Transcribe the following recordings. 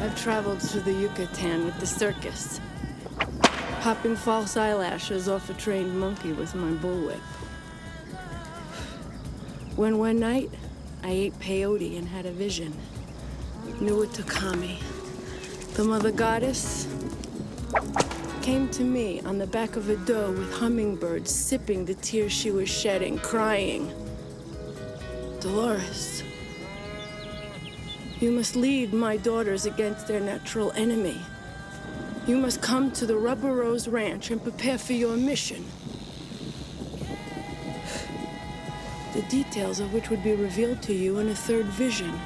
I've traveled through the Yucatan with the circus, popping false eyelashes off a trained monkey with my bullwhip. When one night, I ate peyote and had a vision. Nuatakami, the mother goddess, came to me on the back of a doe with hummingbirds sipping the tears she was shedding, crying, "Dolores, you must lead my daughters against their natural enemy. You must come to the Rubber Rose Ranch and prepare for your mission." The details of which would be revealed to you in a third vision.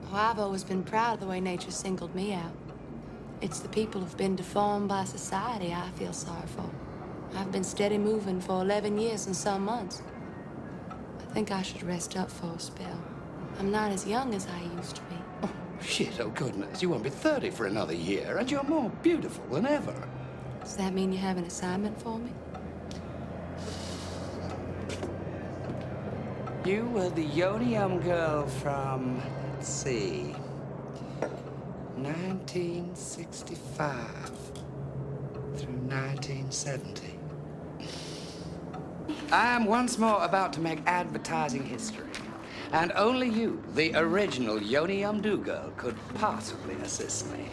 Oh, I've always been proud of the way nature singled me out. It's the people who've been deformed by society I feel sorry for. I've been steady moving for 11 years and some months. I think I should rest up for a spell. I'm not as young as I used to be. Oh, shit, oh goodness. You won't be 30 for another year, and you're more beautiful than ever. Does that mean you have an assignment for me? You were the Yonium girl from, let's see, 1965 through 1970. I am once more about to make advertising history. And only you, the original Yonium girl, could possibly assist me.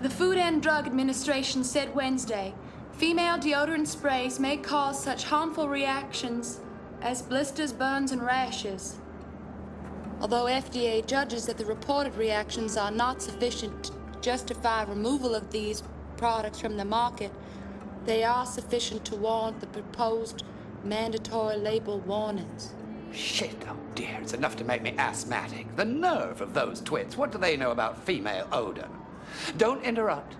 The Food and Drug Administration said Wednesday, female deodorant sprays may cause such harmful reactions as blisters, burns, and rashes. Although FDA judges that the reported reactions are not sufficient to justify removal of these products from the market, they are sufficient to warrant the proposed mandatory label warnings. Shit, oh dear, it's enough to make me asthmatic. The nerve of those twits. What do they know about female odor? Don't interrupt.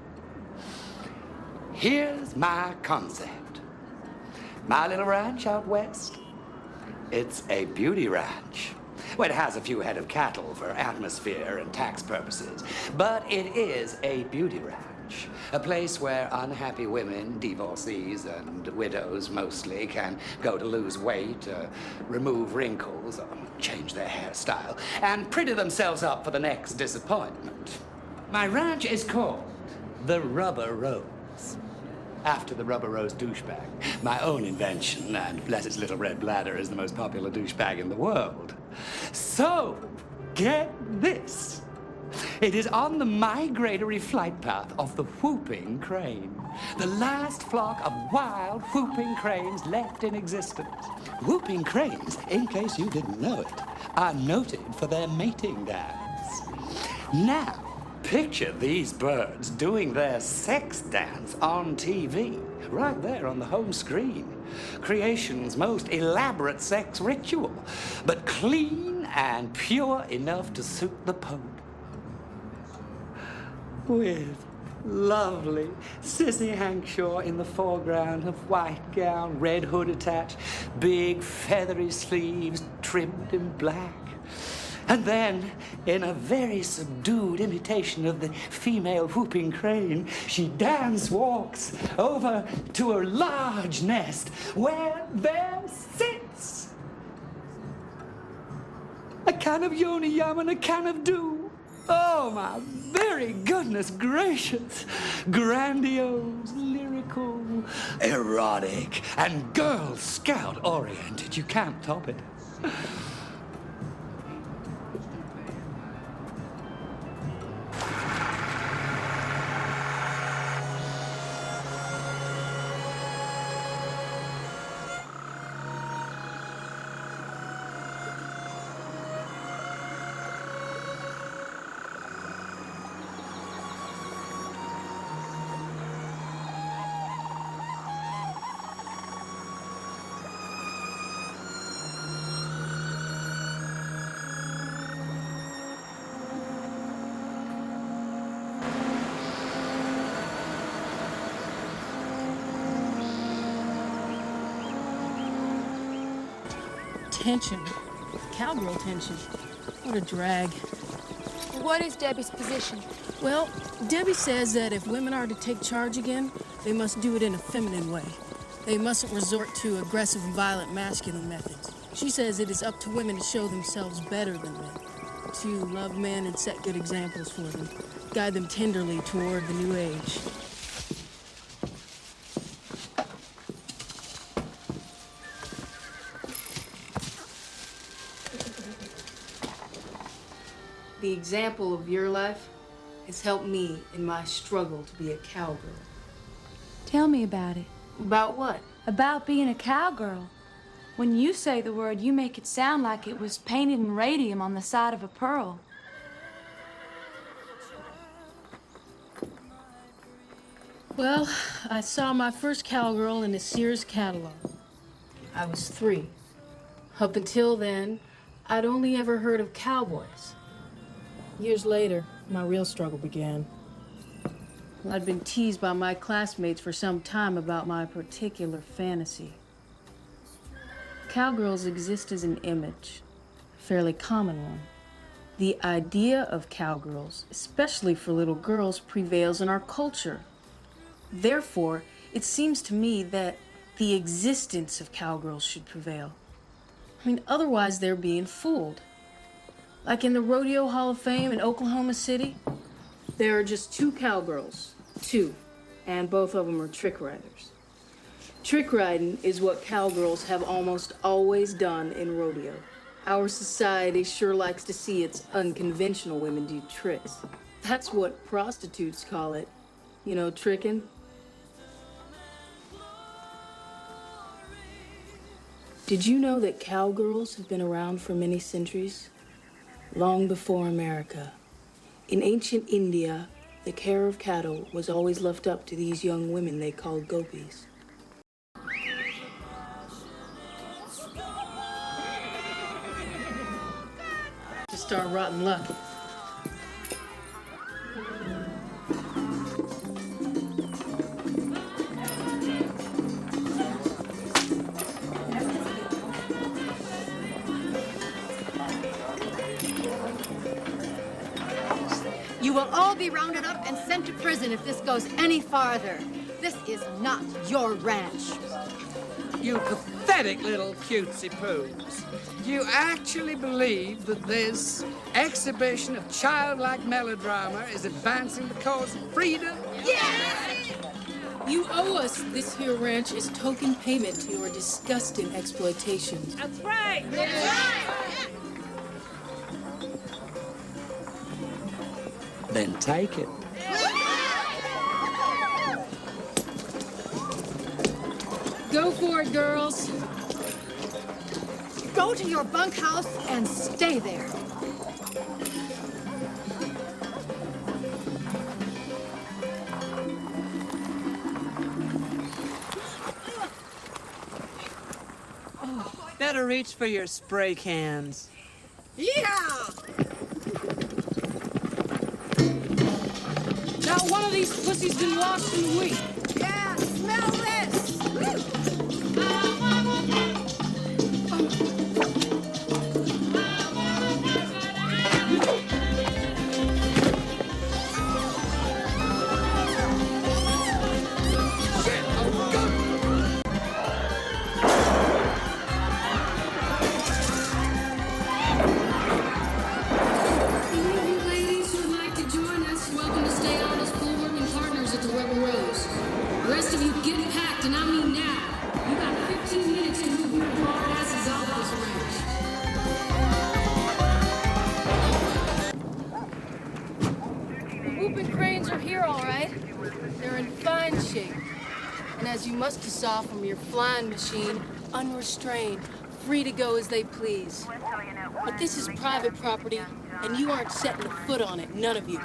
Here's my concept. My little ranch out west, it's a beauty ranch. Well, it has a few head of cattle for atmosphere and tax purposes, but it is a beauty ranch. A place where unhappy women, divorcees, and widows mostly can go to lose weight, remove wrinkles, or change their hairstyle, and pretty themselves up for the next disappointment. My ranch is called the Rubber Rose, after the Rubber Rose douchebag, my own invention, and bless its little red bladder, is the most popular douchebag in the world. So, get this. It is on the migratory flight path of the whooping crane, the last flock of wild whooping cranes left in existence. Whooping cranes, in case you didn't know it, are noted for their mating dance. Now, picture these birds doing their sex dance on TV, right there on the home screen. Creation's most elaborate sex ritual, but clean and pure enough to suit the Pope. With lovely Sissy Hankshaw in the foreground, her white gown, red hood attached, big feathery sleeves trimmed in black. And then, in a very subdued imitation of the female whooping crane, she dance walks over to a large nest where there sits a can of yoni yum and a can of dew. Oh, my very goodness gracious. Grandiose, lyrical, erotic, and Girl Scout oriented. You can't top it. tension. Cowgirl tension. What a drag. What is Debbie's position? Well, Debbie says that if women are to take charge again, they must do it in a feminine way. They mustn't resort to aggressive and violent masculine methods. She says it is up to women to show themselves better than men, to love men and set good examples for them, guide them tenderly toward the new age. The example of your life has helped me in my struggle to be a cowgirl. Tell me about it. About what? About being a cowgirl. When you say the word, you make it sound like it was painted in radium on the side of a pearl. Well, I saw my first cowgirl in a Sears catalog. I was 3. Up until then, I'd only ever heard of cowboys. Years later, my real struggle began. I'd been teased by my classmates for some time about my particular fantasy. Cowgirls exist as an image, a fairly common one. The idea of cowgirls, especially for little girls, prevails in our culture. Therefore, it seems to me that the existence of cowgirls should prevail. Otherwise they're being fooled. Like in the Rodeo Hall of Fame in Oklahoma City, there are just 2 cowgirls. 2. And both of them are trick riders. Trick riding is what cowgirls have almost always done in rodeo. Our society sure likes to see its unconventional women do tricks. That's what prostitutes call it. You know, tricking. Did you know that cowgirls have been around for many centuries? Long before America. In ancient India, the care of cattle was always left up to these young women they called gopis. Just our rotten luck. You will all be rounded up and sent to prison if this goes any farther. This is not your ranch. You pathetic little cutesy poos. You actually believe that this exhibition of childlike melodrama is advancing the cause of freedom? Yes! You owe us. This here ranch is token payment to your disgusting exploitation. That's right! That's right! Then take it. Go for it, girls. Go to your bunkhouse and stay there. Better reach for your spray cans. Yeah! Not one of these pussies been lost in a week. Yeah, smell this! As you must have saw from your flying machine, unrestrained, free to go as they please. But this is private property, and you aren't setting a foot on it, none of you.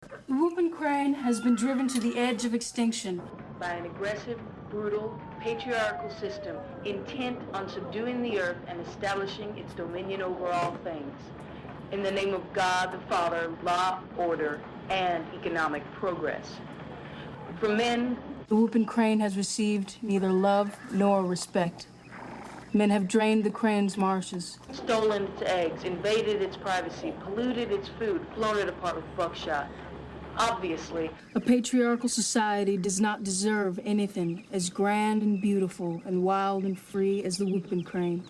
The whooping crane has been driven to the edge of extinction by an aggressive, brutal, patriarchal system intent on subduing the earth and establishing its dominion over all things. In the name of God the Father, law, order, and economic progress. For men, the whooping crane has received neither love nor respect. Men have drained the crane's marshes. Stolen its eggs, invaded its privacy, polluted its food, blown it apart with buckshot. Obviously, A patriarchal society does not deserve anything as grand and beautiful and wild and free as the whooping crane.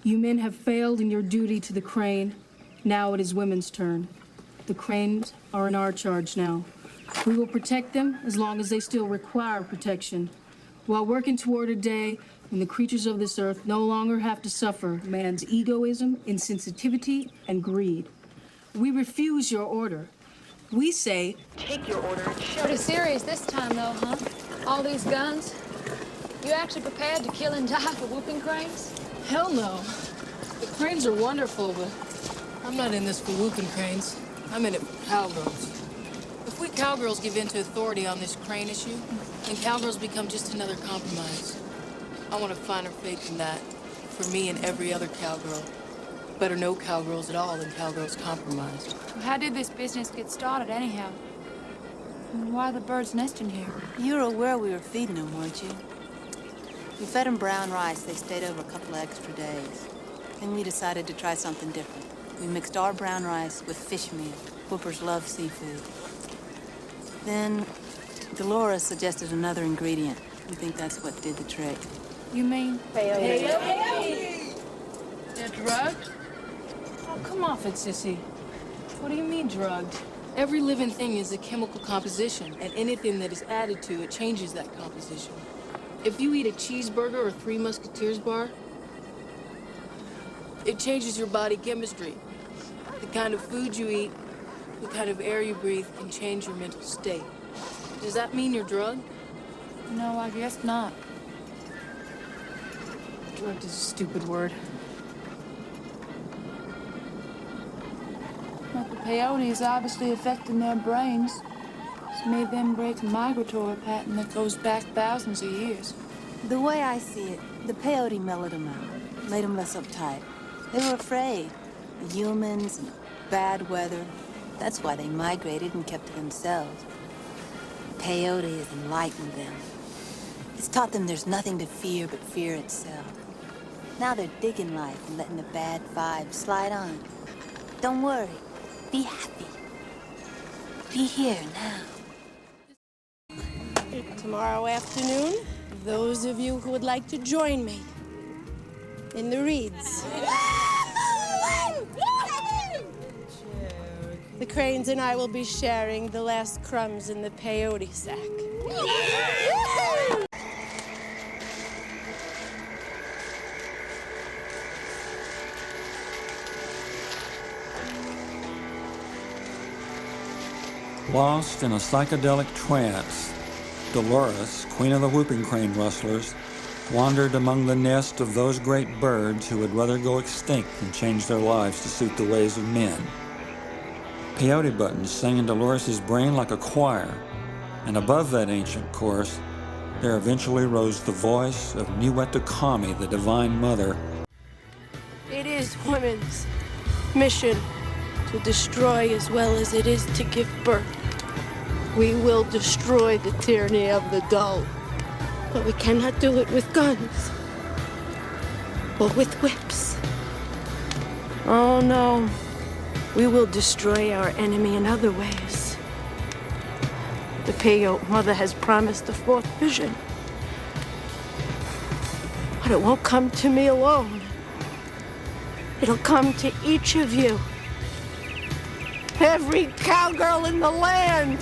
You men have failed in your duty to the crane. Now it is women's turn. The cranes are in our charge now. We will protect them as long as they still require protection, while working toward a day when the creatures of this earth no longer have to suffer man's egoism, insensitivity, and greed. We refuse your order. We say, take your order and shut Pretty it. serious this time, though, huh? All these guns? You actually prepared to kill and die for whooping cranes? hell no. The cranes are wonderful, but I'm not in this for whooping cranes. I'm in it for cowgirls. If we cowgirls give in to authority on this crane issue, then cowgirls become just another compromise. I want a finer fate than that for me and every other cowgirl. Better no cowgirls at all than cowgirls compromised. How did this business get started, anyhow? And why are the birds nesting here? You were aware we were feeding them, weren't you? We fed them brown rice. They stayed over a couple of extra days. Then we decided to try something different. We mixed our brown rice with fish meal. Whoopers love seafood. Then Dolores suggested another ingredient. We think that's what did the trick. You mean? Hey! They're drugged? Oh, come off it, sissy. What do you mean drugged? Every living thing is a chemical composition, and anything that is added to it changes that composition. If you eat a cheeseburger or Three Musketeers bar, it changes your body chemistry. The kind of food you eat, the kind of air you breathe can change your mental state. Does that mean you're drugged? No, I guess not. Drugged is a stupid word. But the peyote is obviously affecting their brains. It's made them break a migratory pattern that goes back thousands of years. The way I see it, the peyote mellowed them out, made them less uptight. They were afraid. The humans and bad weather. That's why they migrated and kept to themselves. Peyote has enlightened them. It's taught them there's nothing to fear but fear itself. Now they're digging life and letting the bad vibes slide on. Don't worry. Be happy. Be here now. Tomorrow afternoon, those of you who would like to join me in the reeds. The cranes and I will be sharing the last crumbs in the peyote sack. Lost in a psychedelic trance, Dolores, queen of the whooping crane rustlers, wandered among the nest of those great birds who would rather go extinct than change their lives to suit the ways of men. Peyote buttons sang in Dolores' brain like a choir, and above that ancient chorus, there eventually rose the voice of Niwetukami, the Divine Mother. It is women's mission to destroy as well as it is to give birth. We will destroy the tyranny of the dull, but we cannot do it with guns or with whips. Oh no, we will destroy our enemy in other ways. The Peyote Mother has promised the fourth vision, but it won't come to me alone. It'll come to each of you. Every cowgirl in the land.